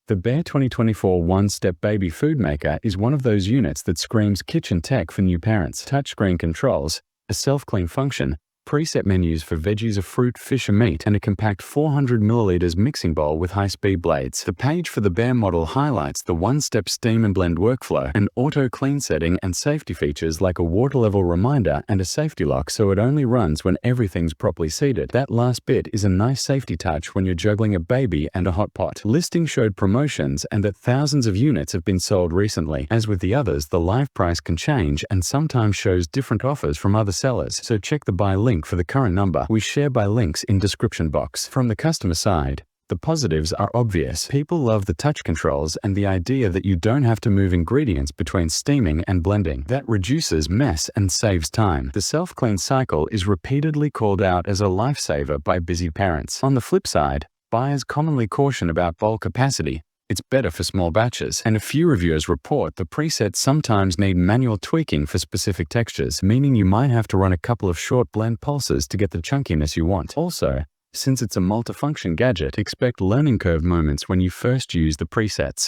The Bear 2024 One-Step Baby Food Maker is one of those units that screams kitchen tech for new parents. Touchscreen controls, a self-clean function, preset menus for veggies or fruit, fish or meat, and a compact 400 ml mixing bowl with high-speed blades. The page for the Bear model highlights the one-step steam and blend workflow, an auto-clean setting, and safety features like a water-level reminder and a safety lock so it only runs when everything's properly seated. That last bit is a nice safety touch when you're juggling a baby and a hot pot. Listing showed promotions and that thousands of units have been sold recently. As with the others, the live price can change and sometimes shows different offers from other sellers, so check the buy link for the current number. We share buy links in description box. From the customer side, the positives are obvious. People love the touch controls and the idea that you don't have to move ingredients between steaming and blending. That reduces mess and saves time. The self-clean cycle is repeatedly called out as a lifesaver by busy parents. On the flip side, buyers commonly caution about bowl capacity. It's better for small batches, and a few reviewers report the presets sometimes need manual tweaking for specific textures, meaning you might have to run a couple of short blend pulses to get the chunkiness you want. Also, since it's a multifunction gadget, expect learning curve moments when you first use the presets.